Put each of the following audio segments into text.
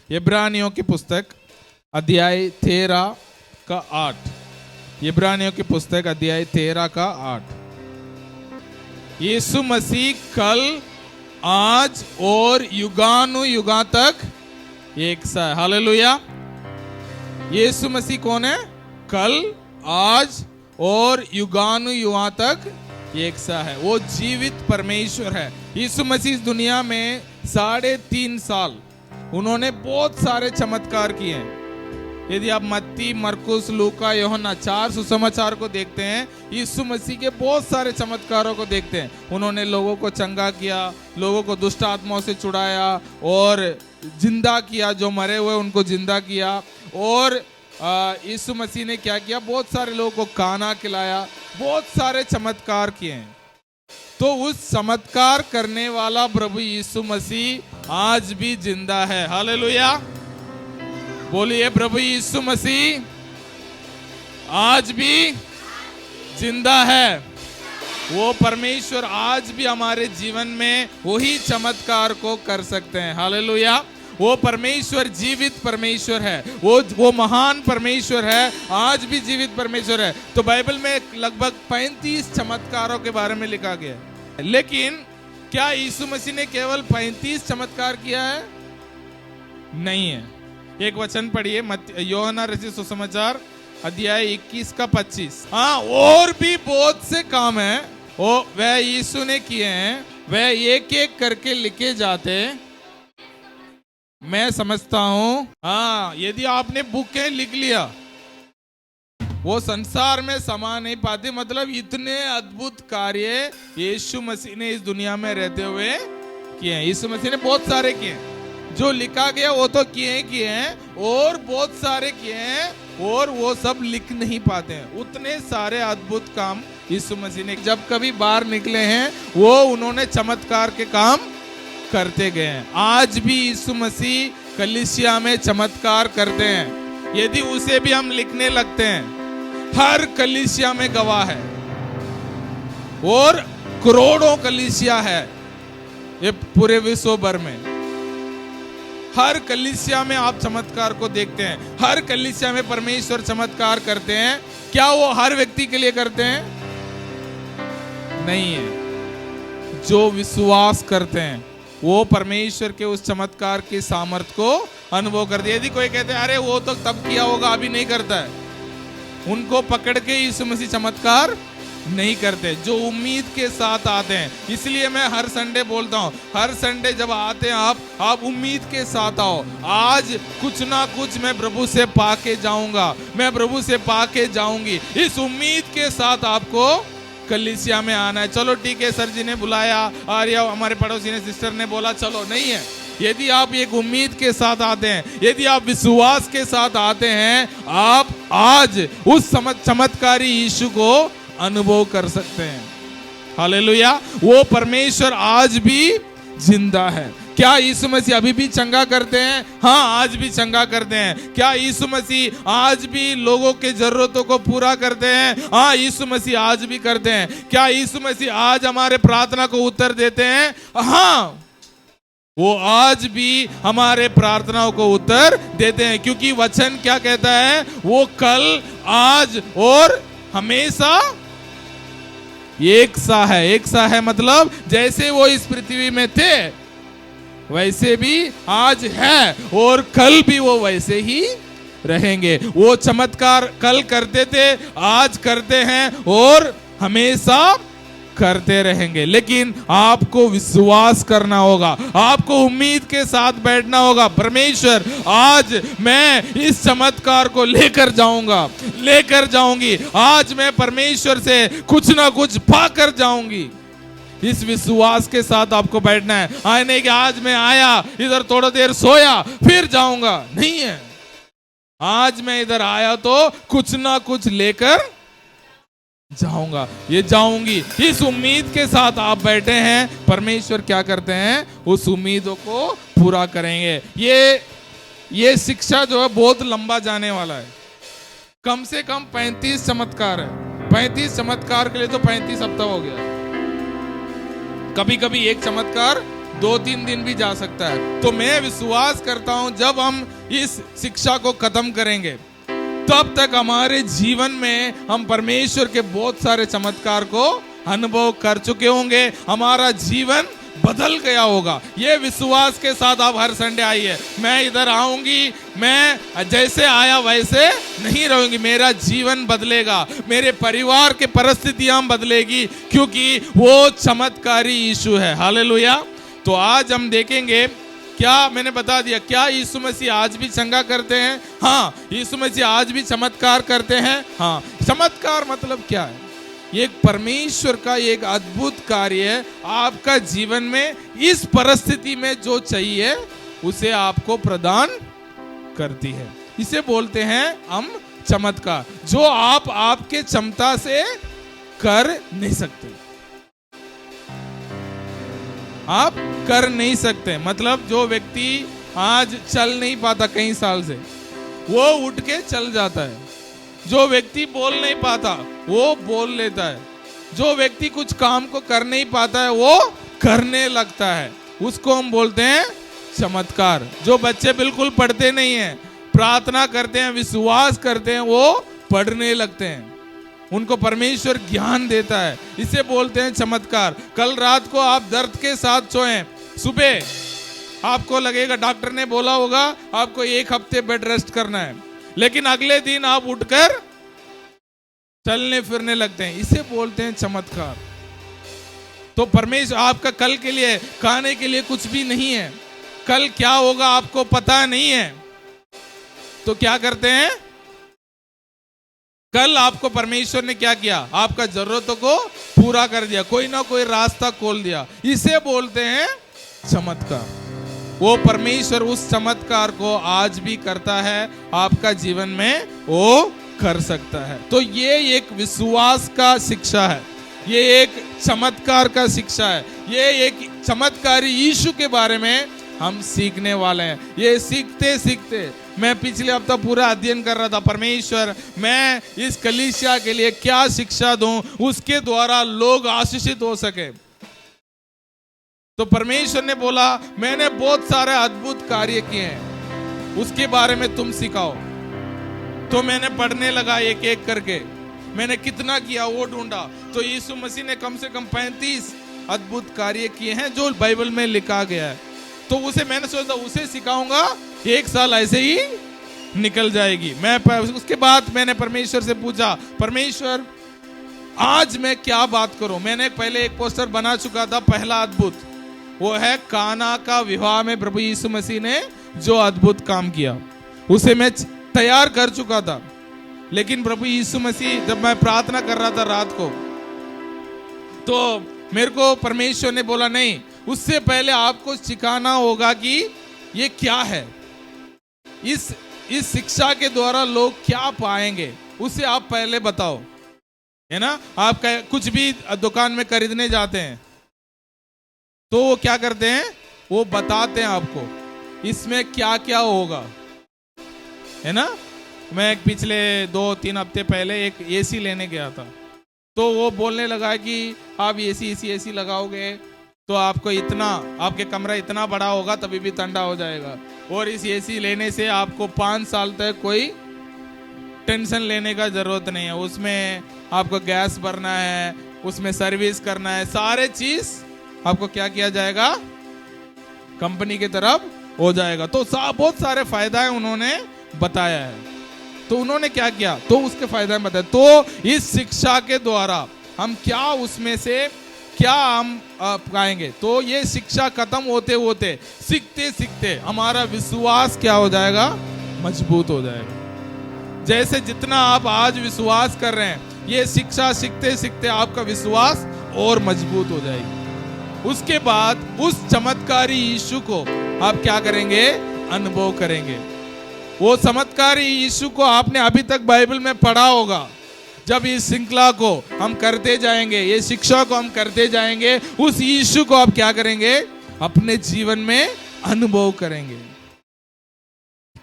इब्रानियों की पुस्तक अध्याय 13 का 8। इब्रानियों की पुस्तक अध्याय 13 का 8। यीशु मसीह कल, आज और युगानुयुगा तक एक सा है। हालेलुया। यीशु मसीह कौन है? कल, आज और युगानुयुगा तक एक सा है। वो जीवित परमेश्वर है। यीशु मसीह इस दुनिया में 3.5 साल उन्होंने बहुत सारे चमत्कार किए हैं। यदि आप मत्ती, मरकुस, लूका, यूहन्ना 4 सुसमाचार को देखते हैं, यीशु मसीह के बहुत सारे चमत्कारों को देखते हैं। उन्होंने लोगों को चंगा किया, लोगों को दुष्ट आत्माओं से छुड़ाया और जिंदा किया, जो मरे हुए उनको जिंदा किया। और यीशु मसीह ने क्या किया? बहुत सारे लोगों को खाना खिलाया, बहुत सारे चमत्कार किए हैं। तो उस चमत्कार करने वाला प्रभु यीशु मसीह आज भी जिंदा है। हालेलुया। बोलिए, प्रभु यीशु मसीह आज भी जिंदा है। वो परमेश्वर आज भी हमारे जीवन में वही चमत्कार को कर सकते हैं। हालेलुया। वो परमेश्वर जीवित परमेश्वर है। वो महान परमेश्वर है, आज भी जीवित परमेश्वर है। तो बाइबल में लगभग 35 चमत्कारों के बारे में लिखा गया है। लेकिन क्या यीशु मसीह ने केवल 35 चमत्कार किया है? नहीं है। एक वचन पढ़िए, यूहन्ना रचित सुसमाचार अध्याय 21 का 25। हाँ, और भी बहुत से काम है वो वह यीशु ने किए हैं, वह एक एक करके लिखे जाते। मैं समझता हूं, हाँ, यदि आपने बुकें लिख लिया वो संसार में समा नहीं पाते। मतलब इतने अद्भुत कार्य यीशु मसीह ने इस दुनिया में रहते हुए किए हैं। यीशु मसीह ने बहुत सारे किए हैं। जो लिखा गया वो तो किए हैं और बहुत सारे किए हैं और वो सब लिख नहीं पाते हैं। उतने सारे अद्भुत काम यीशु मसीह ने जब कभी बाहर निकले हैं वो उन्होंने चमत्कार के काम करते गए हैं। आज भी यीशु मसीह कलीसिया में चमत्कार करते हैं। यदि उसे भी हम लिखने लगते हैं, हर कलीसिया में गवाह है और करोड़ों कलीसिया है ये पूरे विश्व भर में। हर कलीसिया में आप चमत्कार को देखते हैं। हर कलीसिया में परमेश्वर चमत्कार करते हैं। क्या वो हर व्यक्ति के लिए करते हैं? नहीं है। जो विश्वास करते हैं वो परमेश्वर के उस चमत्कार के सामर्थ्य को अनुभव करते हैं। यदि कोई कहते हैं अरे वो तो तब किया होगा, अभी नहीं करता है, उनको पकड़ के यीशु मसीह चमत्कार नहीं करते। जो उम्मीद के साथ आते हैं, इसलिए मैं हर संडे बोलता हूं, हर संडे जब आते हैं आप उम्मीद के साथ आओ। आज कुछ ना कुछ मैं प्रभु से पाके जाऊंगा, मैं प्रभु से पाके जाऊंगी। इस उम्मीद के साथ आपको कलीसिया में आना है। चलो ठीक है, सर जी ने बुलाया और या हमारे पड़ोसी ने, सिस्टर ने बोला चलो, नहीं है। यदि आप एक उम्मीद के साथ आते हैं, यदि आप विश्वास के साथ आते हैं, आप आज उस चमत्कारी यीशु को अनुभव कर सकते हैं। हालेलुया। वो परमेश्वर आज भी जिंदा है। क्या यीशु मसीह अभी भी चंगा करते हैं? हाँ, आज भी चंगा करते हैं। क्या यीशु मसीह आज भी लोगों के जरूरतों को पूरा करते हैं? हाँ, यीशु मसीह आज भी करते हैं। क्या यीशु मसीह आज हमारे प्रार्थना को उत्तर देते हैं? हाँ, वो आज भी हमारे प्रार्थनाओं को उत्तर देते हैं, क्योंकि वचन क्या कहता है? वो कल, आज और हमेशा एक सा है। एक सा है मतलब जैसे वो इस पृथ्वी में थे वैसे भी आज है और कल भी वो वैसे ही रहेंगे। वो चमत्कार कल करते थे, आज करते हैं और हमेशा करते रहेंगे। लेकिन आपको विश्वास करना होगा, आपको उम्मीद के साथ बैठना होगा। परमेश्वर, आज मैं इस चमत्कार को लेकर जाऊंगा, लेकर जाऊंगी। आज मैं परमेश्वर से कुछ ना कुछ पाकर जाऊंगी। इस विश्वास के साथ आपको बैठना है। आए नहीं कि आज मैं आया, इधर थोड़ा देर सोया, फिर जाऊंगा। नहीं है। आज मैं इधर आया तो कुछ ना कुछ लेकर जाऊंगा, ये जाऊंगी। इस उम्मीद के साथ आप बैठे हैं, परमेश्वर क्या करते हैं? उस उम्मीदों को पूरा करेंगे। ये शिक्षा जो है बहुत लंबा जाने वाला है। कम से कम 35 चमत्कार है। 35 चमत्कार के लिए तो 35 हफ्ता हो गया। कभी कभी एक चमत्कार 2-3 दिन भी जा सकता है। तो मैं विश्वास करता हूं जब हम इस शिक्षा को खत्म करेंगे तब तक हमारे जीवन में हम परमेश्वर के बहुत सारे चमत्कार को अनुभव कर चुके होंगे, हमारा जीवन बदल गया होगा। ये विश्वास के साथ आप हर संडे आइए। मैं इधर आऊंगी, मैं जैसे आया वैसे नहीं रहूंगी, मेरा जीवन बदलेगा, मेरे परिवार के परिस्थितियां बदलेगी, क्योंकि वो चमत्कारी यीशु है। हालेलुया। तो आज हम देखेंगे, क्या मैंने बता दिया, क्या यीशु मसीह आज भी चंगा करते हैं? हाँ, यीशु मसीह आज भी चमत्कार करते हैं। हाँ, चमत्कार मतलब क्या है? ये एक परमेश्वर का एक अद्भुत कार्य है आपका जीवन में, इस परिस्थिति में जो चाहिए उसे आपको प्रदान करती है। इसे बोलते हैं हम चमत्कार, जो आप आपके क्षमता से कर नहीं सकते। आप कर नहीं सकते मतलब जो व्यक्ति आज चल नहीं पाता कई साल से, वो उठ के चल जाता है। जो व्यक्ति बोल नहीं पाता वो बोल लेता है। जो व्यक्ति कुछ काम को कर नहीं पाता है वो करने लगता है। उसको हम बोलते हैं चमत्कार। जो बच्चे बिल्कुल पढ़ते नहीं हैं, प्रार्थना करते हैं, विश्वास करते हैं, वो पढ़ने लगते हैं, उनको परमेश्वर ज्ञान देता है, इसे बोलते हैं चमत्कार। कल रात को आप दर्द के साथ सोए, सुबह आपको लगेगा, डॉक्टर ने बोला होगा आपको 1 हफ्ते बेड रेस्ट करना है, लेकिन अगले दिन आप उठकर चलने फिरने लगते हैं, इसे बोलते हैं चमत्कार। तो परमेश्वर आपका कल के लिए खाने के लिए कुछ भी नहीं है, कल क्या होगा आपको पता नहीं है, तो क्या करते हैं? कल आपको परमेश्वर ने क्या किया? आपका जरूरतों को पूरा कर दिया, कोई ना कोई रास्ता खोल दिया, इसे बोलते हैं चमत्कार। वो परमेश्वर उस चमत्कार को आज भी करता है, आपका जीवन में वो कर सकता है। तो ये एक विश्वास का शिक्षा है, ये एक चमत्कार का शिक्षा है, ये एक चमत्कारी यीशु के बारे में हम सीखने वाले हैं। ये सीखते सीखते मैं पिछले हफ्ता पूरा अध्ययन कर रहा था, परमेश्वर मैं इस कलीसिया के लिए क्या शिक्षा दूं उसके द्वारा लोग आशीषित हो सके। तो परमेश्वर ने बोला मैंने बहुत सारे अद्भुत कार्य किए हैं, उसके बारे में तुम सिखाओ। तो मैंने पढ़ने लगा एक एक करके, मैंने कितना किया वो ढूंढा, तो यीशु मसीह ने कम से कम 35 अद्भुत कार्य किए हैं जो बाइबल में लिखा गया है। तो उसे मैंने सोचा उसे सिखाऊंगा, 1 साल ऐसे ही निकल जाएगी। उसके बाद मैंने परमेश्वर से पूछा, परमेश्वर आज मैं क्या बात करूं? मैंने पहले एक पोस्टर बना चुका था, पहला अद्भुत, वो है काना का विवाह में प्रभु यीशु मसीह ने जो अद्भुत काम किया, उसे मैं तैयार कर चुका था। लेकिन प्रभु यीशु मसीह, जब मैं प्रार्थना कर रहा था रात को, तो मेरे को परमेश्वर ने बोला नहीं, उससे पहले आपको सिखाना होगा कि ये क्या है, इस शिक्षा के द्वारा लोग क्या पाएंगे, उसे आप पहले बताओ, है ना। आप कुछ भी दुकान में खरीदने जाते हैं तो वो क्या करते हैं, वो बताते हैं आपको इसमें क्या क्या होगा, है ना। मैं पिछले 2-3 हफ्ते पहले एक एसी लेने गया था, तो वो बोलने लगा कि आप एसी लगाओगे तो आपको इतना, आपके कमरा इतना बड़ा होगा तभी भी ठंडा हो जाएगा, और इस एसी लेने से आपको 5 साल तक कोई टेंशन लेने का जरूरत नहीं है। उसमें आपको गैस भरना है, उसमें सर्विस करना है, सारे चीज आपको क्या किया जाएगा, कंपनी की तरफ हो जाएगा। तो बहुत सारे फायदा उन्होंने बताया है। तो उन्होंने क्या किया, तो उसके फायदे बताए। तो इस शिक्षा के द्वारा हम क्या उसमें से क्या हम पाएंगे, तो ये शिक्षा खत्म होते होते सीखते सीखते हमारा विश्वास क्या हो जाएगा, मजबूत हो जाएगा। जैसे जितना आप आज विश्वास कर रहे हैं, ये शिक्षा सीखते सीखते आपका विश्वास और मजबूत हो जाएगी। उसके बाद उस चमत्कारी यीशु को आप क्या करेंगे, अनुभव करेंगे। वो चमत्कारी यीशु को आपने अभी तक बाइबल में पढ़ा होगा। जब इस श्रृंखला को हम करते जाएंगे, ये शिक्षा को हम करते जाएंगे, उस यीशु को आप क्या करेंगे, अपने जीवन में अनुभव करेंगे।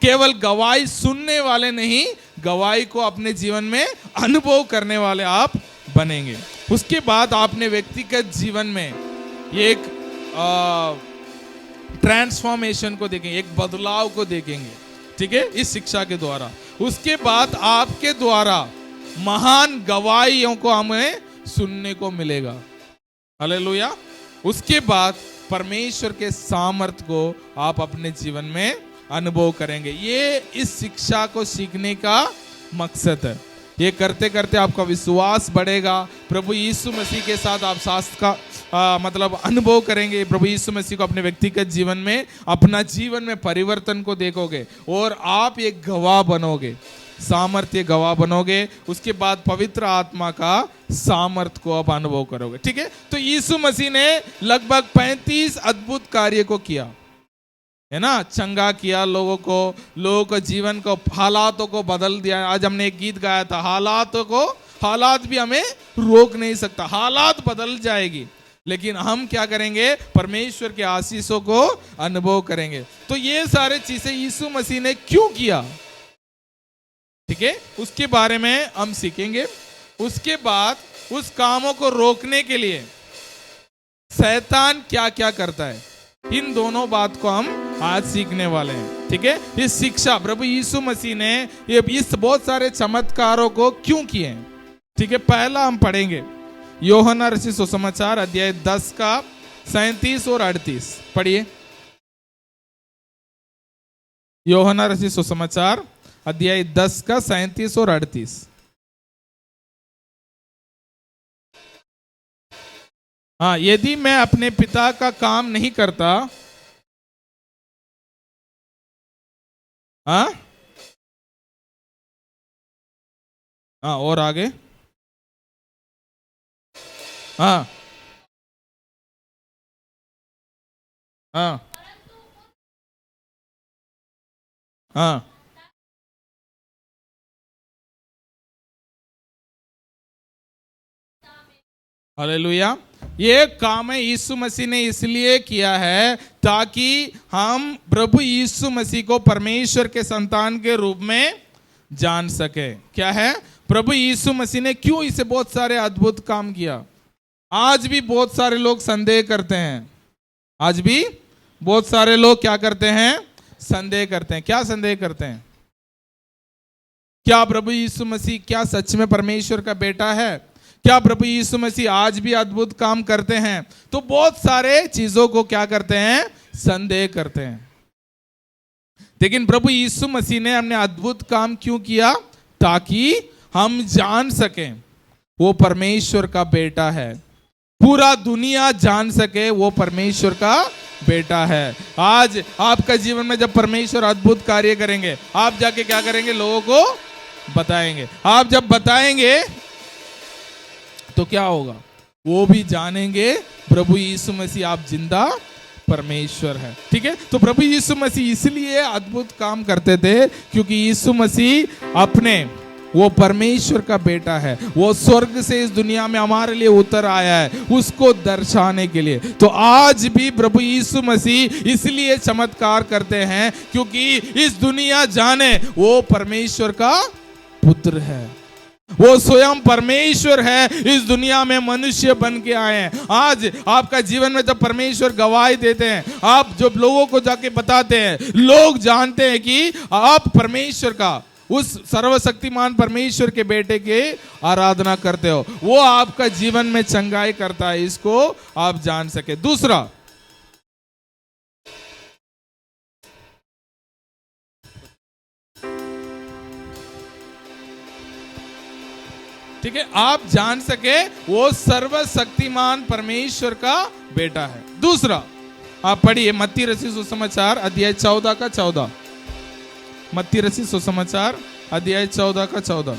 केवल गवाही सुनने वाले नहीं, गवाही को अपने जीवन में अनुभव करने वाले आप बनेंगे। उसके बाद आपने व्यक्तिगत जीवन में एक ट्रांसफॉर्मेशन को देखेंगे, एक बदलाव को देखेंगे, ठीक है, इस शिक्षा के द्वारा। उसके बाद आपके द्वारा महान गवाहियों को हमें सुनने को मिलेगा। हालेलुया। उसके बाद परमेश्वर के सामर्थ को आप अपने जीवन में अनुभव करेंगे। ये इस शिक्षा को सीखने का मकसद है। ये करते करते आपका विश्वास बढ़ेगा। प्रभु यीशु मसीह के साथ आप शास्त्र का मतलब अनुभव करेंगे। प्रभु यीशु मसीह को अपने व्यक्तिगत जीवन में, अपना जीवन में परिवर्तन को देखोगे और आप एक गवाह बनोगे, सामर्थ्य गवाह बनोगे। उसके बाद पवित्र आत्मा का सामर्थ्य को आप अनुभव करोगे, ठीक है। तो यीशु मसीह ने लगभग 35 अद्भुत कार्य को किया, है ना, चंगा किया लोगों को जीवन को, हालातों को बदल दिया। आज हमने एक गीत गाया था, हालात भी हमें रोक नहीं सकता, हालात बदल जाएगी, लेकिन हम क्या करेंगे, परमेश्वर के आशीषों को अनुभव करेंगे। तो ये सारे चीजें यीशु मसीह ने क्यों किया, ठीक है, उसके बारे में हम सीखेंगे। उसके बाद उस कामों को रोकने के लिए शैतान क्या क्या करता है, इन दोनों बात को हम आज सीखने वाले हैं, ठीक है। इस शिक्षा प्रभु यीशु मसीह ने ये इस बहुत सारे चमत्कारों को क्यों किए हैं, ठीक है। पहला हम पढ़ेंगे यूहन्ना रचित सुसमाचार अध्याय 10 का 37 और 38 पढ़िए। यूहन्ना रचित सुसमाचार अध्याय 10 का 37 और 38। हाँ, यदि मैं अपने पिता का काम नहीं करता, हाँ हाँ, और आगे, हाँ हाँ हाँ, हालेलुया। ये काम है यीशु मसीह ने इसलिए किया है ताकि हम प्रभु यीशु मसीह को परमेश्वर के संतान के रूप में जान सके। क्या है, प्रभु यीशु मसीह ने क्यों इसे बहुत सारे अद्भुत काम किया। आज भी बहुत सारे लोग संदेह करते हैं, आज भी बहुत सारे लोग क्या करते हैं, संदेह करते हैं। क्या संदेह करते हैं, क्या प्रभु यीशु मसीह क्या सच में परमेश्वर का बेटा है, क्या प्रभु यीशु मसीह आज भी अद्भुत काम करते हैं। तो बहुत सारे चीजों को क्या करते हैं, संदेह करते हैं। लेकिन प्रभु यीशु मसीह ने हमने अद्भुत काम क्यों किया, ताकि हम जान सकें वो परमेश्वर का बेटा है, पूरा दुनिया जान सके वो परमेश्वर का बेटा है। आज आपका जीवन में जब परमेश्वर अद्भुत कार्य करेंगे, आप जाके क्या करेंगे, लोगों को बताएंगे। आप जब बताएंगे तो क्या होगा, वो भी जानेंगे प्रभु यीशु मसीह आप जिंदा परमेश्वर है, ठीक है। तो प्रभु यीशु मसीह इसलिए अद्भुत काम करते थे क्योंकि यीशु मसीह अपने वो परमेश्वर का बेटा है, वो स्वर्ग से इस दुनिया में हमारे लिए उतर आया है, उसको दर्शाने के लिए। तो आज भी प्रभु यीशु मसीह इसलिए चमत्कार करते हैं क्योंकि इस दुनिया जाने वो परमेश्वर का पुत्र है, वो स्वयं परमेश्वर है, इस दुनिया में मनुष्य बन के आए हैं। आज आपका जीवन में जब परमेश्वर गवाही देते हैं, आप जब लोगों को जाके बताते हैं, लोग जानते हैं कि आप परमेश्वर का, उस सर्वशक्तिमान परमेश्वर के बेटे के आराधना करते हो, वो आपका जीवन में चंगाई करता है, इसको आप जान सके। दूसरा, ठीक है, आप जान सके वो सर्वशक्तिमान परमेश्वर का बेटा है। दूसरा, आप पढ़िए मत्ती रचित सुसमाचार अध्याय 14 का 14। मत्ती रचित सुसमाचार अध्याय 14 का 14।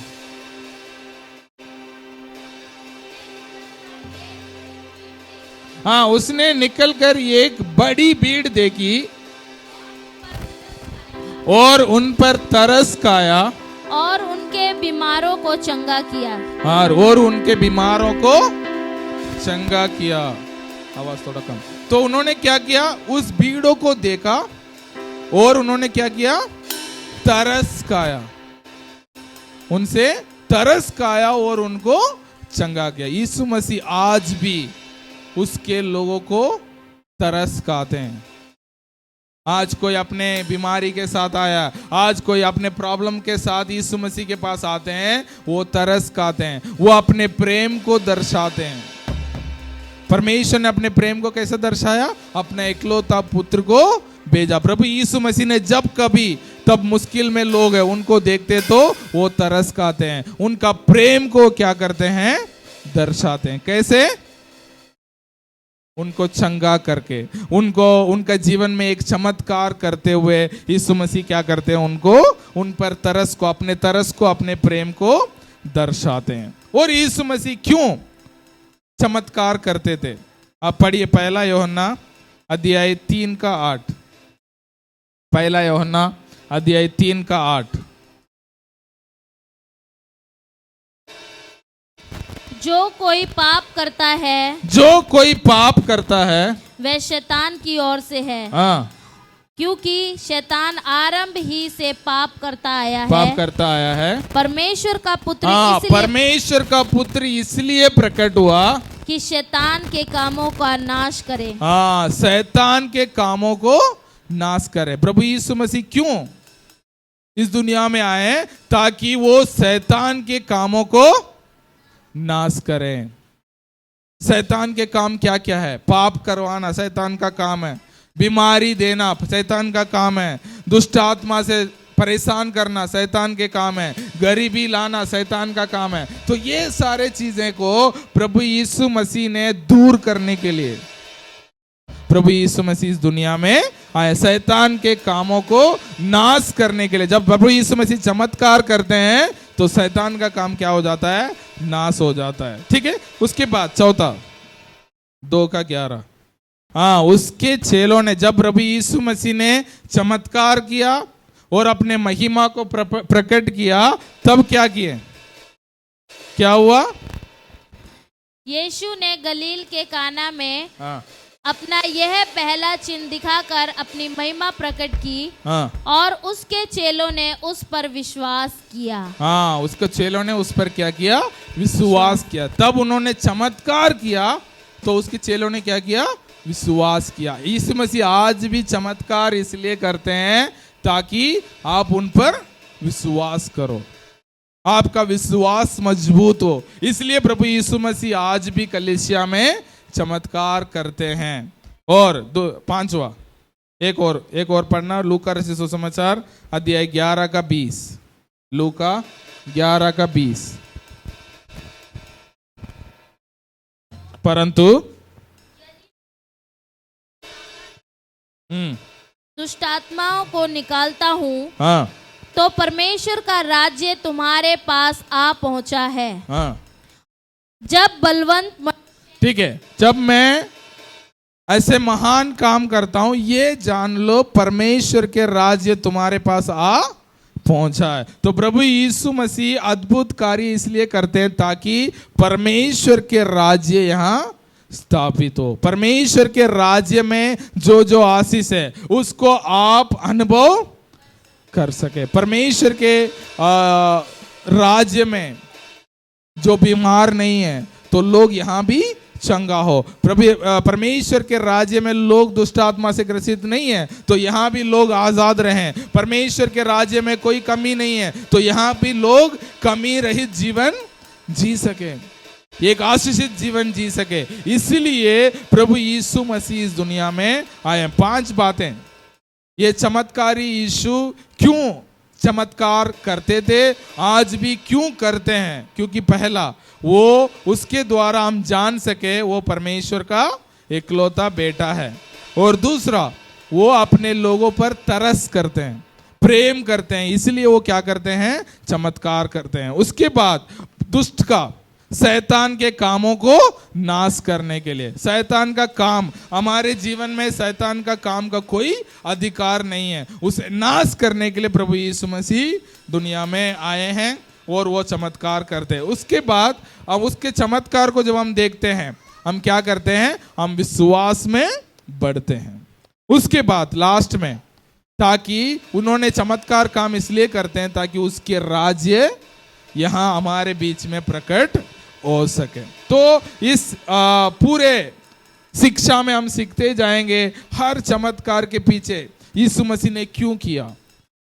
हाँ, उसने निकलकर एक बड़ी भीड़ देखी और उन पर तरस खाया और उनके बीमारों को चंगा किया। और उनके बीमारों को चंगा किया। आवाज थोड़ा कम। तो उन्होंने क्या किया, उस भीड़ों को देखा और उन्होंने क्या किया, तरस खाया, उनसे तरस खाया और उनको चंगा किया। यीशु मसीह आज भी उसके लोगों को तरस खाते हैं, आज कोई अपने बीमारी के साथ आया, आज कोई अपने प्रॉब्लम के साथ यीशु मसीह के पास आते हैं, वो तरस खाते हैं, वो अपने प्रेम को दर्शाते हैं। परमेश्वर ने अपने प्रेम को कैसे दर्शाया? अपने इकलौता पुत्र को भेजा। प्रभु यीशु मसीह ने जब कभी तब मुश्किल में लोग हैं उनको देखते तो वो तरस खाते हैं, उनका प्रेम को क्या करते हैं? दर्शाते हैं। कैसे? उनको चंगा करके, उनको उनका जीवन में एक चमत्कार करते हुए यीशु मसीह क्या करते हैं? उनको उन पर तरस को, अपने तरस को, अपने प्रेम को दर्शाते हैं। और यीशु मसीह क्यों चमत्कार करते थे? आप पढ़िए पहला यूहन्ना अध्याय 3:8। पहला यूहन्ना अध्याय 3:8। जो कोई पाप करता है, जो कोई पाप करता है वह शैतान की ओर से है, हाँ, क्योंकि शैतान आरंभ ही से पाप करता आया पाप है। करता आया है। परमेश्वर का पुत्र हाँ, इसलिए परमेश्वर का पुत्र इसलिए प्रकट हुआ कि शैतान के कामों का नाश करे। हाँ, शैतान के कामों को नाश करे। प्रभु यीशु मसीह क्यों इस दुनिया में आए? ताकि वो शैतान के कामों को नाश करें। शैतान के काम क्या क्या है? पाप करवाना शैतान का काम है, बीमारी देना शैतान का काम है, दुष्ट आत्मा से परेशान करना शैतान के काम है, गरीबी लाना शैतान का काम है। तो ये सारे चीजें को प्रभु यीशु मसीह ने दूर करने के लिए प्रभु यीशु मसीह इस दुनिया में आए, शैतान के कामों को नाश करने के लिए। जब प्रभु यीशु मसीह चमत्कार करते हैं तो शैतान का काम क्या हो जाता है? नाश हो जाता है। ठीक है। उसके बाद चौथा 2:11, हाँ, उसके चेलों ने जब प्रभु यीशु मसीह ने चमत्कार किया और अपने महिमा को प्रकट किया, तब क्या किए? क्या हुआ? यीशु ने गलील के काना में हाँ, अपना यह पहला चिन्ह दिखाकर अपनी महिमा प्रकट की, हाँ, और उसके चेलों ने उस पर विश्वास किया। हाँ, उसके चेलों ने उस पर क्या किया? विश्वास किया। तब उन्होंने चमत्कार किया तो उसके चेलों ने क्या किया? विश्वास किया। यीशु मसीह आज भी चमत्कार इसलिए करते हैं ताकि आप उन पर विश्वास करो, आपका विश्वास मजबूत हो। इसलिए प्रभु यीशु मसीह आज भी कलीसिया में चमत्कार करते हैं। और 5वां एक और पढ़ना, लूका रचित सुसमाचार अध्याय 11:20। लूका 11:20। परंतु दुष्ट आत्माओं को निकालता हूँ, हाँ, तो परमेश्वर का राज्य तुम्हारे पास आ पहुंचा है। हाँ, जब बलवंत, ठीक है, जब मैं ऐसे महान काम करता हूं, ये जान लो परमेश्वर के राज्य तुम्हारे पास आ पहुंचा है। तो प्रभु यीशु मसीह अद्भुत कार्य इसलिए करते हैं ताकि परमेश्वर के राज्य यहां स्थापित हो। परमेश्वर के राज्य में जो जो आशीष है उसको आप अनुभव कर सके। परमेश्वर के राज्य में जो बीमार नहीं है तो लोग यहां भी चंगा हो। परमेश्वर के राज्य में लोग दुष्ट आत्मा से ग्रसित नहीं है तो यहाँ भी लोग आजाद रहें। परमेश्वर के राज्य में कोई कमी नहीं है तो यहाँ भी लोग कमी रहित जीवन जी सके, एक आशीषित जीवन जी सके। इसलिए प्रभु यीशु मसीह इस दुनिया में आए। 5 बातें ये चमत्कारी यीशु क्यों चमत्कार करते थे, आज भी क्यों करते हैं? क्योंकि पहला, वो उसके द्वारा हम जान सके वो परमेश्वर का इकलौता बेटा है, और दूसरा वो अपने लोगों पर तरस करते हैं, प्रेम करते हैं, इसलिए वो क्या करते हैं? चमत्कार करते हैं। उसके बाद दुष्ट का, शैतान के कामों को नाश करने के लिए। शैतान का काम, हमारे जीवन में शैतान का काम का कोई अधिकार नहीं है, उसे नाश करने के लिए प्रभु यीशु मसीह दुनिया में आए हैं और वो चमत्कार करते हैं। उसके बाद अब उसके चमत्कार को जब हम देखते हैं, हम क्या करते हैं? हम विश्वास में बढ़ते हैं। उसके बाद लास्ट में, ताकि उन्होंने चमत्कार काम इसलिए करते हैं ताकि उसके राज्य यहां हमारे बीच में प्रकट हो सके। तो इस पूरे शिक्षा में हम सीखते जाएंगे, हर चमत्कार के पीछे यीशु मसीह ने क्यों किया,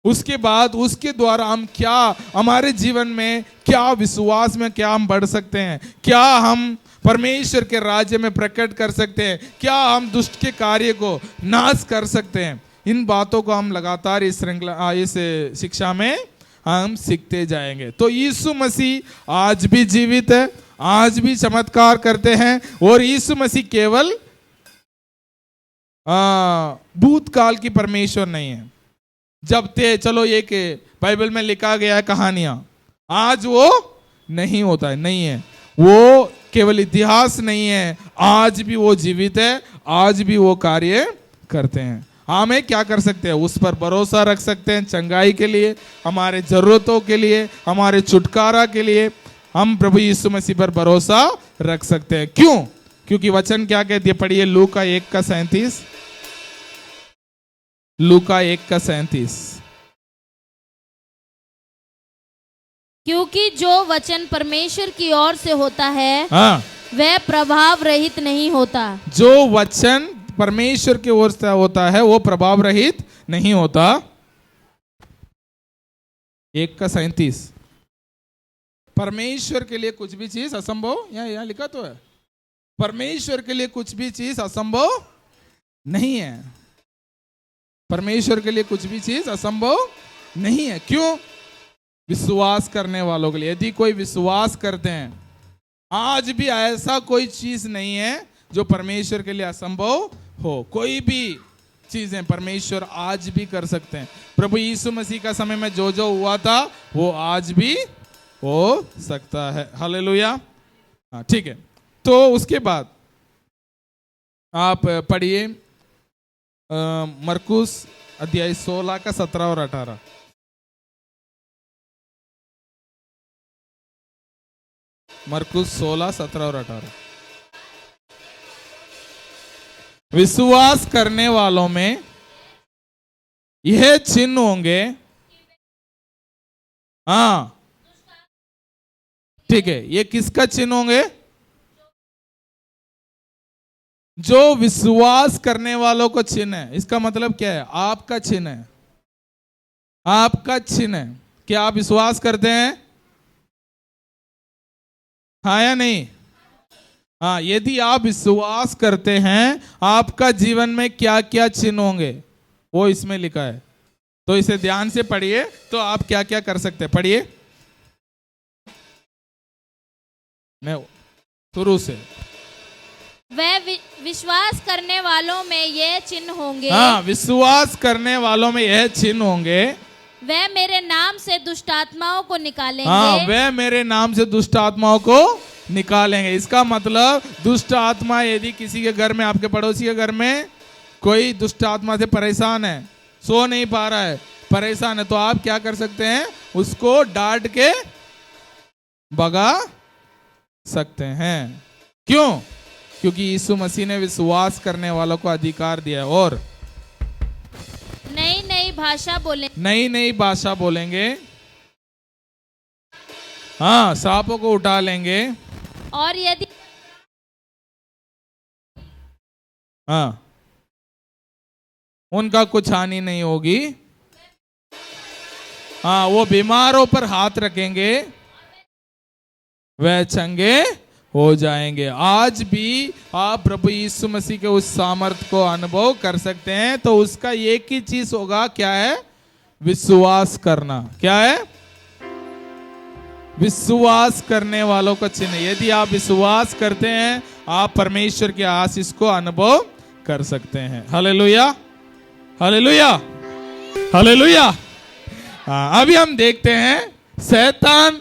उसके बाद उसके द्वारा हम क्या, हमारे जीवन में क्या, विश्वास में क्या हम बढ़ सकते हैं, क्या हम परमेश्वर के राज्य में प्रकट कर सकते हैं, क्या हम दुष्ट के कार्य को नाश कर सकते हैं। इन बातों को हम लगातार इस श्रृंखला, इस शिक्षा में हम सीखते जाएंगे। तो यीशु मसीह आज भी जीवित है, आज भी चमत्कार करते हैं, और यीशु मसीह केवल भूतकाल की परमेश्वर नहीं है। जब थे, चलो ये के बाइबल में लिखा गया है कहानियां, आज वो नहीं होता है, नहीं है, वो केवल इतिहास नहीं है, आज भी वो जीवित है, आज भी वो कार्य करते हैं। हमें क्या कर सकते हैं, उस पर भरोसा रख सकते हैं, चंगाई के लिए, हमारे जरूरतों के लिए, हमारे छुटकारा के लिए हम प्रभु यीशु मसीह पर भरोसा रख सकते हैं। क्यों? क्योंकि वचन क्या कहती है, पढ़िए लूका 1:37, लूका 1:37। क्योंकि जो वचन परमेश्वर की ओर से होता है, हाँ, वह प्रभाव रहित नहीं होता। जो वचन परमेश्वर की ओर से होता है वो प्रभाव रहित नहीं होता। 1:37। परमेश्वर के लिए कुछ भी चीज असंभव, यहाँ लिखा तो है, परमेश्वर के लिए कुछ भी चीज असंभव नहीं है। परमेश्वर के लिए कुछ भी चीज असंभव नहीं है। क्यों? विश्वास करने वालों के लिए। यदि कोई विश्वास करते हैं, आज भी ऐसा कोई चीज नहीं है जो परमेश्वर के लिए असंभव हो। कोई भी चीजें परमेश्वर आज भी कर सकते हैं। प्रभु यीशु मसीह का समय में जो जो हुआ था वो आज भी हो सकता है। हालेलुया। हाँ, ठीक है। तो उसके बाद आप पढ़िए मरकुस अध्याय 16 का 17 और 18। मरकुस 16, 17 और 18। विश्वास करने वालों में यह चिन्ह होंगे। हाँ, ठीक है। ये किसका चिन्ह होंगे? जो विश्वास करने वालों को चिन्ह है। इसका मतलब क्या है? आपका चिन्ह है, आपका चिन्ह है। क्या आप विश्वास करते हैं? हाँ या नहीं? हाँ, यदि आप विश्वास करते हैं, आपका जीवन में क्या क्या चिन्ह होंगे वो इसमें लिखा है। तो इसे ध्यान से पढ़िए, तो आप क्या क्या कर सकते हैं। पढ़िए, मैं शुरू से। वह विश्वास करने वालों में यह चिन्ह होंगे। हाँ, विश्वास करने वालों में यह चिन्ह होंगे। वह मेरे नाम से दुष्ट आत्माओं को निकालेंगे। हाँ, वह मेरे नाम से दुष्ट आत्माओं को निकालेंगे। इसका मतलब दुष्ट आत्मा, यदि किसी के घर में, आपके पड़ोसी के घर में कोई दुष्ट आत्मा से परेशान है, सो नहीं पा रहा है, परेशान है, तो आप क्या कर सकते हैं? उसको डांट के भगा सकते हैं। क्यों? क्योंकि यीशु मसीह ने विश्वास करने वालों को अधिकार दिया। और नई नई भाषा बोले, नई नई भाषा बोलेंगे। हाँ, सांपों को उठा लेंगे। और यदि हाँ, उनका कुछ हानि नहीं होगी। हाँ, वो बीमारों पर हाथ रखेंगे, वह चंगे हो जाएंगे। आज भी आप प्रभु यीशु मसीह के उस सामर्थ को अनुभव कर सकते हैं। तो उसका एक ही चीज होगा, क्या है? विश्वास करना। क्या है? विश्वास करने वालों का चिन्ह। यदि आप विश्वास करते हैं, आप परमेश्वर के आशीष को अनुभव कर सकते हैं। Hallelujah, hallelujah, hallelujah. हाँ, अभी हम देखते हैं शैतान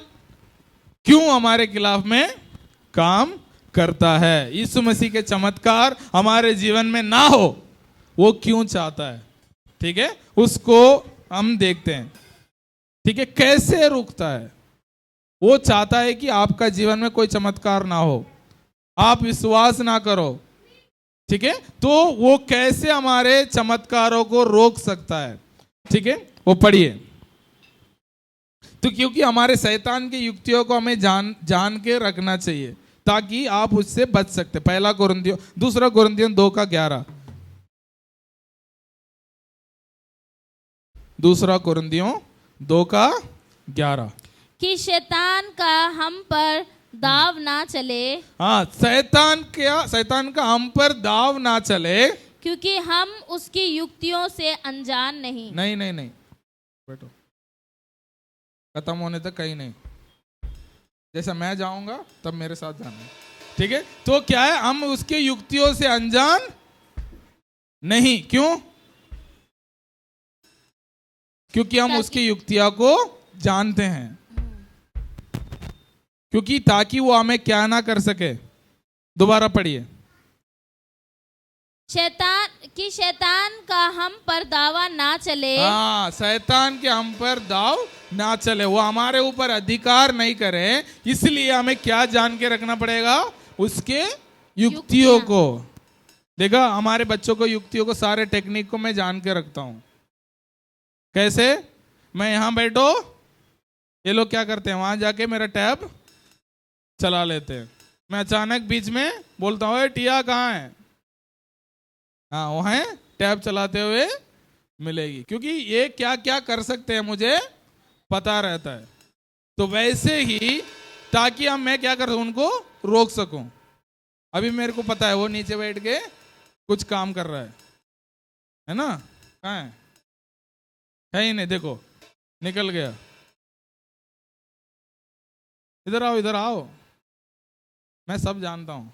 क्यों हमारे खिलाफ में काम करता है। यीशु मसीह के चमत्कार हमारे जीवन में ना हो, वो क्यों चाहता है? ठीक है, उसको हम देखते हैं। ठीक है, कैसे रुकता है? वो चाहता है कि आपका जीवन में कोई चमत्कार ना हो, आप विश्वास ना करो। ठीक है, तो वो कैसे हमारे चमत्कारों को रोक सकता है? ठीक है, वो पढ़िए। तो क्योंकि हमारे शैतान की युक्तियों को हमें जान के रखना चाहिए, ताकि आप उससे बच सकते। 2 कुरिन्थियों 2 का 11। दूसरा कुरिन्थियों 2:11। कि शैतान का हम पर दाव ना चले, हाँ, शैतान का हम पर दाव ना चले, क्योंकि हम उसकी युक्तियों से अनजान नहीं। नहीं बैठो, खत्म होने तक कहीं नहीं, जैसा मैं जाऊंगा तब मेरे साथ जाना, ठीक है? तो क्या है, हम उसके युक्तियों से अनजान नहीं। क्यों? क्योंकि हम उसकी युक्तियां को जानते हैं, क्योंकि ताकि वो हमें क्या ना कर सके। दोबारा पढ़िए। शैतान का हम पर दावा ना चले, हाँ, शैतान के हम पर दाव ना चले, वो हमारे ऊपर अधिकार नहीं करे, इसलिए हमें क्या जान के रखना पड़ेगा? उसके युक्तियों को। देखा, हमारे बच्चों को युक्तियों को, सारे टेक्निक को मैं जान के रखता हूं। कैसे? मैं यहां बैठो, ये लोग क्या करते हैं, वहां जाके मेरा टैब चला लेते हैं। मैं अचानक बीच में बोलता हूँ, टिया कहाँ है? हाँ, वो है, टैब चलाते हुए मिलेगी, क्योंकि ये क्या क्या कर सकते हैं मुझे पता रहता है। तो वैसे ही ताकि हम मैं क्या कर उनको रोक सकूं। अभी मेरे को पता है वो नीचे बैठ के कुछ काम कर रहा है ना? कहाँ है ही नहीं, देखो निकल गया। इधर आओ, इधर आओ, मैं सब जानता हूं।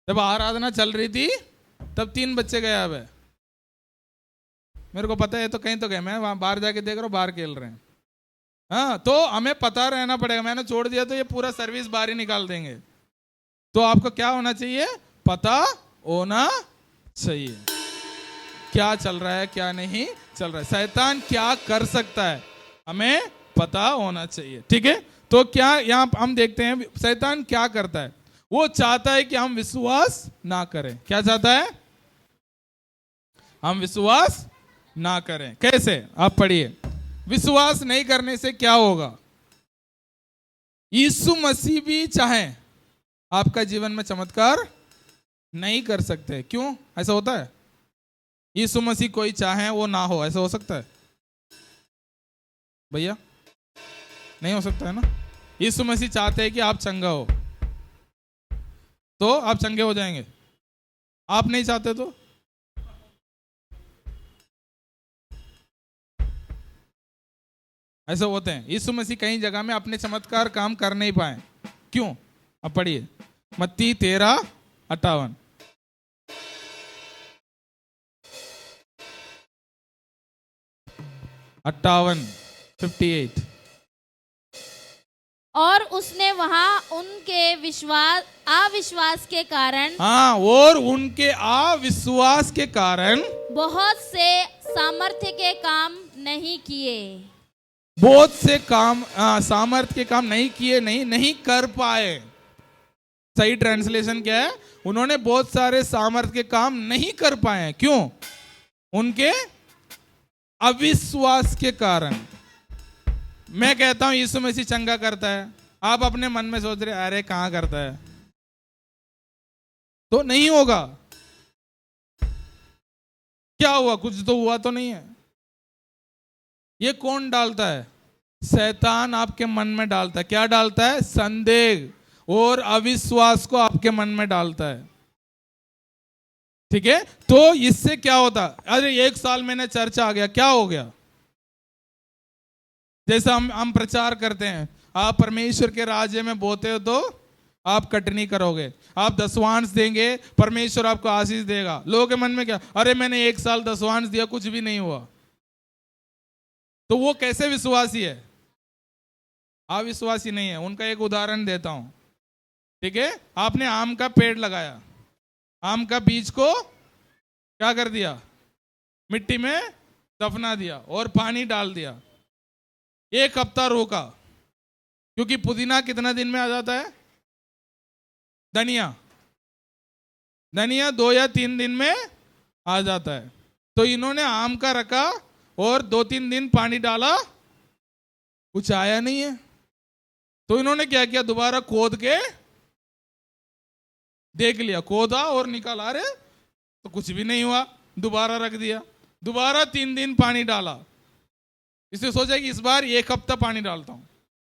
जब आराधना चल रही थी तब 3 बच्चे गए। अब मेरे को पता है, तो कहीं तो गए, मैं वहां बाहर जाके देख रहा हूं, बाहर खेल रहे हैं। हाँ, तो हमें पता रहना पड़ेगा। मैंने छोड़ दिया तो ये पूरा सर्विस बाहर ही निकाल देंगे। तो आपको क्या होना चाहिए? पता होना चाहिए क्या चल रहा है, क्या नहीं चल रहा है, शैतान क्या कर सकता है, हमें पता होना चाहिए, ठीक है? तो क्या यहां हम देखते हैं शैतान क्या करता है। वो चाहता है कि हम विश्वास ना करें। क्या चाहता है? हम विश्वास ना करें। कैसे? आप पढ़िए। विश्वास नहीं करने से क्या होगा? यीशु मसीह भी चाहे आपका जीवन में चमत्कार नहीं कर सकते। क्यों ऐसा होता है? यीशु मसीह कोई चाहे वो ना हो, ऐसा हो सकता है भैया? नहीं हो सकता है ना? यीशु मसीह चाहते हैं कि आप चंगा हो, तो आप चंगे हो जाएंगे। आप नहीं चाहते तो ऐसे होते हैं। यीशु मसीह कई जगह में अपने चमत्कार काम कर नहीं पाए। क्यों? अब पढ़िए मत्ती 13:58। अट्ठावन 58। और उसने वहां उनके अविश्वास के कारण, हाँ, और उनके अविश्वास के कारण बहुत से सामर्थ्य के काम नहीं किए। बहुत से काम सामर्थ्य के काम नहीं किए, नहीं कर पाए। सही ट्रांसलेशन क्या है? उन्होंने बहुत सारे सामर्थ्य के काम नहीं कर पाए। क्यों? उनके अविश्वास के कारण। मैं कहता हूं यीशु मसीह चंगा करता है, आप अपने मन में सोच रहे अरे कहां करता है, तो नहीं होगा। क्या हुआ? कुछ तो हुआ तो नहीं है। ये कौन डालता है? शैतान आपके मन में डालता है। क्या डालता है? संदेह और अविश्वास को आपके मन में डालता है, ठीक है? तो इससे क्या होता? अरे 1 साल मैंने चर्च आ गया, क्या हो गया? जैसा हम प्रचार करते हैं, आप परमेश्वर के राज्य में बोते हो तो आप कटनी करोगे, आप दसवांश देंगे, परमेश्वर आपको आशीष देगा। लोगों के मन में क्या? अरे मैंने 1 साल दसवांश दिया, कुछ भी नहीं हुआ। तो वो कैसे विश्वासी है? अविश्वासी नहीं है। उनका एक उदाहरण देता हूं, ठीक है? आपने आम का पेड़ लगाया, आम का बीज को क्या कर दिया? मिट्टी में दफना दिया और पानी डाल दिया। 1 हफ्ता रोका, क्योंकि पुदीना कितना दिन में आ जाता है? धनिया 2 या 3 दिन में आ जाता है। तो इन्होंने आम का रखा और 2-3 दिन पानी डाला, कुछ आया नहीं है। तो इन्होंने क्या किया? दोबारा खोद के देख लिया, खोदा और निकाला, अरे तो कुछ भी नहीं हुआ। दोबारा रख दिया, दोबारा 3 दिन पानी डाला, इसने सोचा कि इस बार 1 हफ्ता पानी डालता हूं।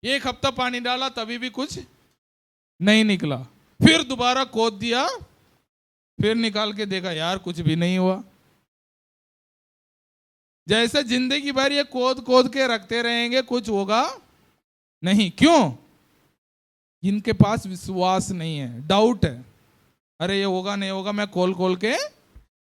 1 हफ्ता पानी डाला तभी भी कुछ नहीं निकला। फिर दोबारा खोद दिया, फिर निकाल के देखा यार कुछ भी नहीं हुआ। जैसे जिंदगी भर ये खोद खोद के रखते रहेंगे, कुछ होगा नहीं। क्यों? इनके पास विश्वास नहीं है, डाउट है। अरे ये होगा नहीं होगा, मैं खोल खोल के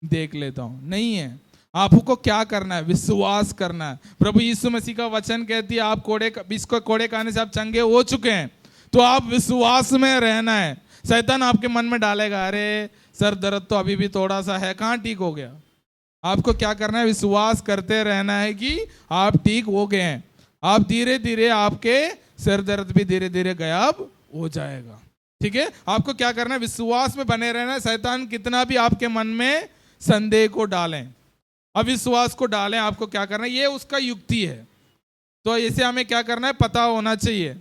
देख लेता हूं। नहीं है। आपको क्या करना है? विश्वास करना है। प्रभु यीशु मसीह का वचन कहती है आप इसको कोड़े खाने से आप चंगे हो चुके हैं, तो आप विश्वास में रहना है। शैतान आपके मन में डालेगा अरे सर दर्द तो अभी भी थोड़ा सा है, कहाँ ठीक हो गया? आपको क्या करना है? विश्वास करते रहना है कि आप ठीक हो गए हैं। आप धीरे धीरे आपके सर दर्द भी धीरे धीरे गायब हो जाएगा। ठीक है? आपको क्या करना है? विश्वास में बने रहना है। शैतान कितना भी आपके मन में संदेह को डालें, अविश्वास को डालें, आपको क्या करना है? ये उसका युक्ति है। तो इसे हमें क्या करना है? पता होना चाहिए।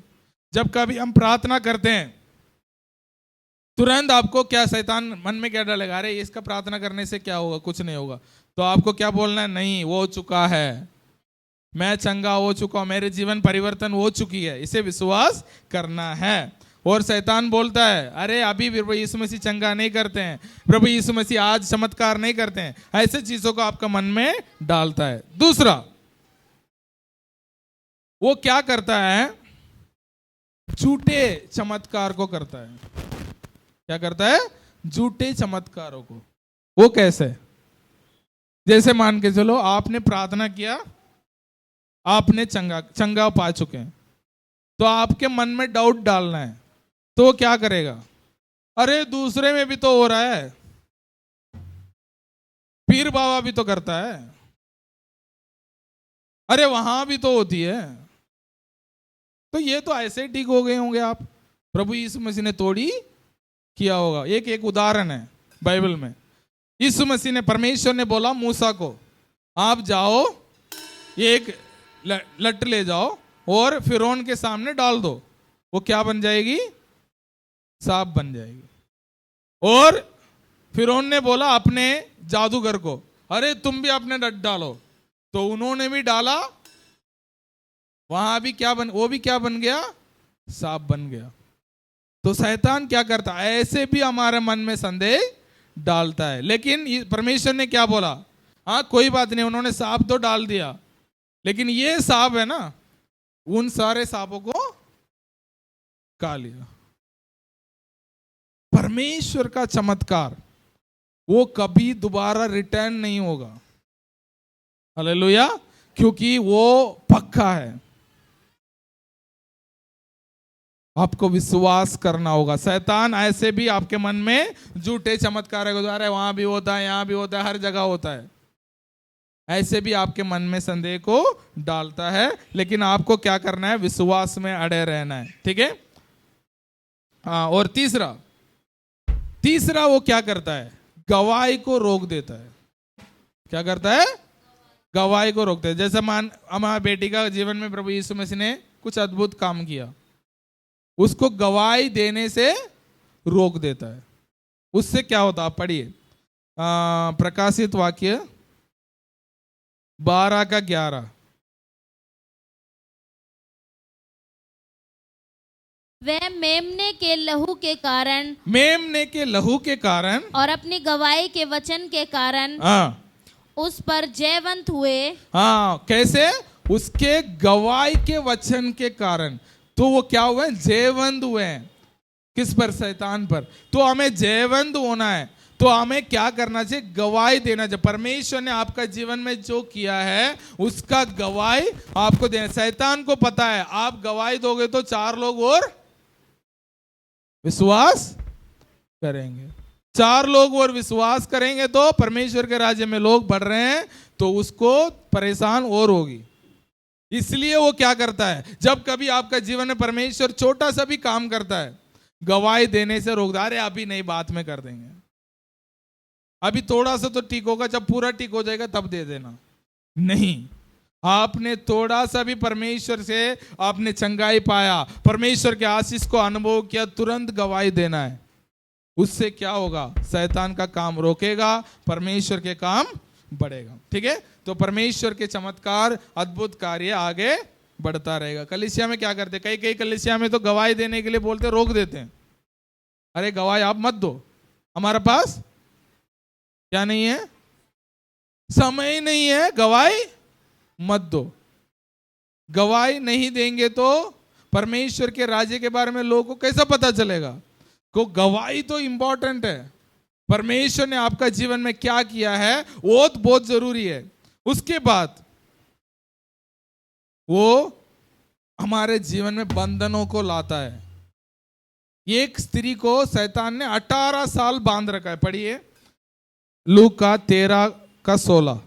जब कभी हम प्रार्थना करते हैं तुरंत आपको क्या शैतान मन में क्या डालेगा? अरे इसका प्रार्थना करने से क्या होगा? कुछ नहीं होगा। तो आपको क्या बोलना है? नहीं, वो चुका है, मैं चंगा हो चुका हूं, मेरे जीवन परिवर्तन हो चुकी है, इसे विश्वास करना है। और शैतान बोलता है अरे अभी प्रभु यीशु मसीह चंगा नहीं करते हैं, प्रभु यीशु मसीह आज चमत्कार नहीं करते हैं, ऐसे चीजों को आपका मन में डालता है। दूसरा, वो क्या करता है? झूठे चमत्कार को करता है। क्या करता है? झूठे चमत्कारों को। वो कैसे? जैसे मान के चलो आपने प्रार्थना किया, आपने चंगा पा चुके हैं, तो आपके मन में डाउट डालना है, तो वो क्या करेगा? अरे दूसरे में भी तो हो रहा है, पीर बाबा भी तो करता है, अरे वहां भी तो होती है, तो ये तो ऐसे ही ठीक हो गए होंगे आप, प्रभु यीशु मसीह ने तोड़ी किया होगा। एक उदाहरण है बाइबल में। यीशु मसीह ने, परमेश्वर ने बोला मूसा को आप जाओ एक लट ले जाओ और फिरौन के सामने डाल दो, वो क्या बन जाएगी? सांप बन जाएगी। और फिरौन ने बोला अपने जादूगर को अरे तुम भी अपने लट डालो, तो उन्होंने भी डाला, वहां भी क्या बन, वो भी क्या बन गया? सांप बन गया। तो शैतान क्या करता है? ऐसे भी हमारे मन में संदेह डालता है। लेकिन परमेश्वर ने क्या बोला? हाँ कोई बात नहीं, उन्होंने सांप तो डाल दिया, लेकिन ये सांप है ना, उन सारे सांपों को खा लिया। परमेश्वर का चमत्कार वो कभी दोबारा रिटर्न नहीं होगा। हालेलुया, क्योंकि वो पक्का है। आपको विश्वास करना होगा। शैतान ऐसे भी आपके मन में झूठे चमत्कार को, अरे वहां भी होता है, यहां भी होता है, हर जगह होता है, ऐसे भी आपके मन में संदेह को डालता है। लेकिन आपको क्या करना है? विश्वास में अड़े रहना है। ठीक है? हाँ, और तीसरा वो क्या करता है? गवाही को रोक देता है। क्या करता है? गवाही को रोकता है। जैसे मान हमारी बेटी का जीवन में प्रभु यीशु मसीह ने कुछ अद्भुत काम किया, उसको गवाही देने से रोक देता है। उससे क्या होता? आप पढ़िए प्रकाशित वाक्य 12:11। वह मेमने के लहू के कारण और अपनी गवाही के वचन के कारण उस पर जयवंत हुए। हाँ, कैसे? उसके गवाही के वचन के कारण तो वो क्या हुए? जयवंत हुए हैं। किस पर? शैतान पर। तो हमें जयवंत होना है, तो हमें क्या करना चाहिए? गवाही देना चाहिए। परमेश्वर ने आपका जीवन में जो किया है उसका गवाही आपको देना। शैतान को पता है आप गवाही दोगे तो 4 लोग और विश्वास करेंगे, 4 लोग और विश्वास करेंगे तो परमेश्वर के राज्य में लोग बढ़ रहे हैं, तो उसको परेशान और होगी। इसलिए वो क्या करता है? जब कभी आपका जीवन में परमेश्वर छोटा सा भी काम करता है, गवाही देने से रोक दे। अरे अभी नहीं, बाद में कर देंगे, अभी थोड़ा सा तो ठीक होगा, जब पूरा ठीक हो जाएगा तब दे देना। नहीं, आपने थोड़ा सा भी परमेश्वर से आपने चंगाई पाया, परमेश्वर के आशीष को अनुभव किया, तुरंत गवाही देना है। उससे क्या होगा? शैतान का काम रोकेगा, परमेश्वर के काम बढ़ेगा। ठीक है, तो परमेश्वर के चमत्कार अद्भुत कार्य आगे बढ़ता रहेगा। कलीसिया में क्या करते, कई कई कलीसिया में तो गवाही देने के लिए बोलते, रोक देते हैं, अरे गवाही आप मत दो, हमारे पास क्या नहीं है, समय नहीं है, गवाही मत दो। गवाही नहीं देंगे तो परमेश्वर के राज्य के बारे में लोगों को कैसा पता चलेगा? को गवाही तो इंपॉर्टेंट है, परमेश्वर ने आपका जीवन में क्या किया है वो तो बहुत जरूरी है। उसके बाद वो हमारे जीवन में बंधनों को लाता है। एक स्त्री को शैतान ने 18 साल बांध रखा है। पढ़िए लूका 13:16,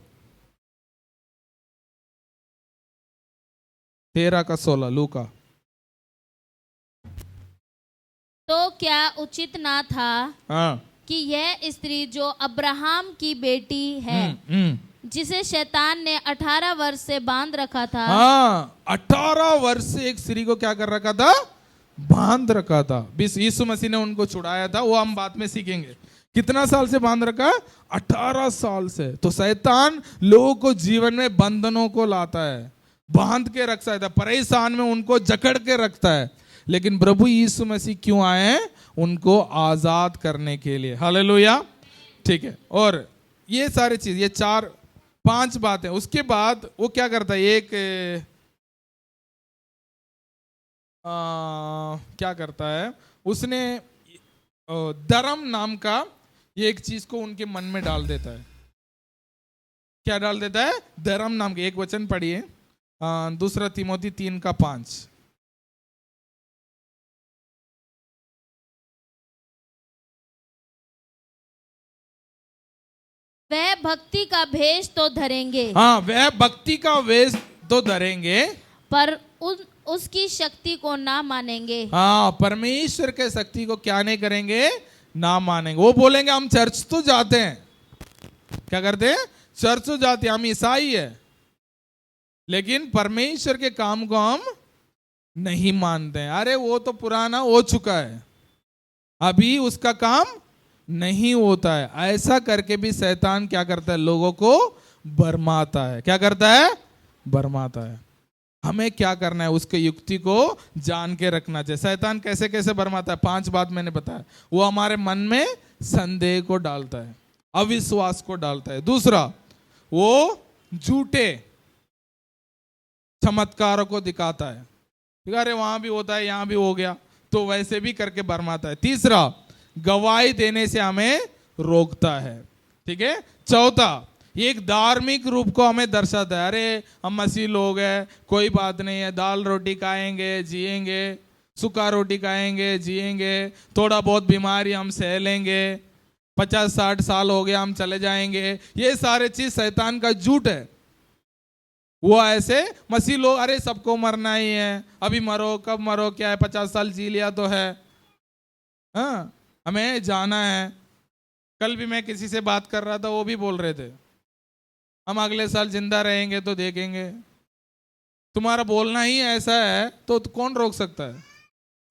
13:16 लूका। तो क्या उचित ना था हाँ, कि यह स्त्री जो अब्राहम की बेटी है, जिसे शैतान ने 18 वर्ष से बांध रखा था, हाँ 18 वर्ष से एक स्त्री को क्या कर रखा था, बांध रखा था। यीशु मसीह ने उनको छुड़ाया था, वो हम बाद में सीखेंगे। कितना साल से बांध रखा? 18 साल से। तो शैतान लोगों को जीवन में बंधनों को लाता है, बांध के रखता है, परेशान में उनको जकड़ के रखता है। लेकिन प्रभु यीशु मसीह क्यों आए हैं? उनको आजाद करने के लिए। हालेलुया। ठीक है, और ये सारी चीज, ये 4-5 बातें। उसके बाद वो क्या करता है, एक क्या करता है, उसने धर्म नाम का ये एक चीज को उनके मन में डाल देता है। क्या डाल देता है? धर्म नाम के। एक वचन पढ़िए, 2 तीमोथी 3:5। वह भक्ति का भेष तो धरेंगे, हाँ वह भक्ति का वेश तो धरेंगे, पर उसकी शक्ति को ना मानेंगे। हाँ परमेश्वर के शक्ति को क्या नहीं करेंगे, ना मानेंगे। वो बोलेंगे हम चर्च तो जाते हैं, क्या करते हैं, चर्च तो जाते हैं, हम ईसाई है, लेकिन परमेश्वर के काम को हम नहीं मानते हैं। अरे वो तो पुराना हो चुका है, अभी उसका काम नहीं होता है। ऐसा करके भी शैतान क्या करता है, लोगों को भरमाता है। क्या करता है? भरमाता है। हमें क्या करना है, उसके युक्ति को जान के रखना चाहिए। शैतान कैसे कैसे भरमाता है, 5 बात मैंने बताया। वो हमारे मन में संदेह को डालता है, अविश्वास को डालता है। दूसरा, वो झूठे चमत्कारों को दिखाता है, अरे वहां भी होता है, यहां भी हो गया, तो वैसे भी करके भरमाता है। तीसरा, गवाही देने से हमें रोकता है। ठीक है। चौथा, एक धार्मिक रूप को हमें दर्शाता है। अरे हम मसीह लोग हैं, कोई बात नहीं है, दाल रोटी खाएंगे जिएंगे, सूखा रोटी खाएंगे जिएंगे, थोड़ा बहुत बीमारी हम सह लेंगे, 50-60 साल हो गया हम चले जाएंगे। ये सारे चीज शैतान का झूठ है। वो ऐसे मसीह लोग, अरे सबको मरना ही है, अभी मरो, कब मरो, क्या है, 50 साल जी लिया तो है, हाँ हमें जाना है। कल भी मैं किसी से बात कर रहा था, वो भी बोल रहे थे हम अगले साल जिंदा रहेंगे तो देखेंगे। तुम्हारा बोलना ही ऐसा है तो कौन रोक सकता है?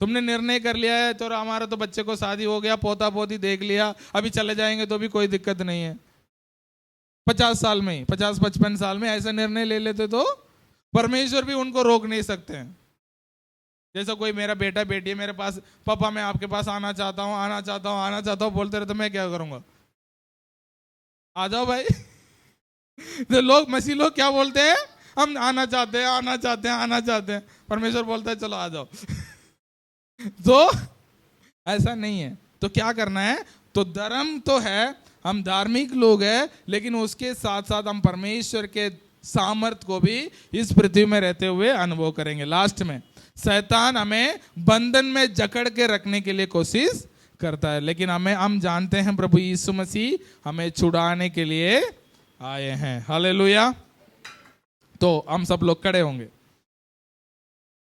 तुमने निर्णय कर लिया है, तो हमारा तो बच्चे को शादी हो गया, पोता पोती देख लिया, अभी चले जाएंगे तो भी कोई दिक्कत नहीं है। 50 साल में ही, 50-55 साल में ऐसा निर्णय ले लेते तो परमेश्वर भी उनको रोक नहीं सकते हैं। जैसा कोई मेरा बेटा बेटी है मेरे पास, पापा मैं आपके पास आना चाहता हूँ, आना चाहता हूँ, आना चाहता हूँ बोलते रहे, तो मैं क्या करूंगा? आ जाओ भाई। तो लोग, मसीह लोग क्या बोलते हैं, हम आना चाहते हैं, आना चाहते हैं, आना चाहते हैं। परमेश्वर बोलता है चलो आ जाओ। तो ऐसा नहीं है। तो क्या करना है, तो धर्म तो है, हम धार्मिक लोग हैं, लेकिन उसके साथ साथ हम परमेश्वर के सामर्थ को भी इस पृथ्वी में रहते हुए अनुभव करेंगे। लास्ट में शैतान हमें बंधन में जकड़ के रखने के लिए कोशिश करता है, लेकिन हम जानते हैं प्रभु यीशु मसीह हमें छुड़ाने के लिए आए हैं। हालेलुया। तो हम सब लोग खड़े होंगे।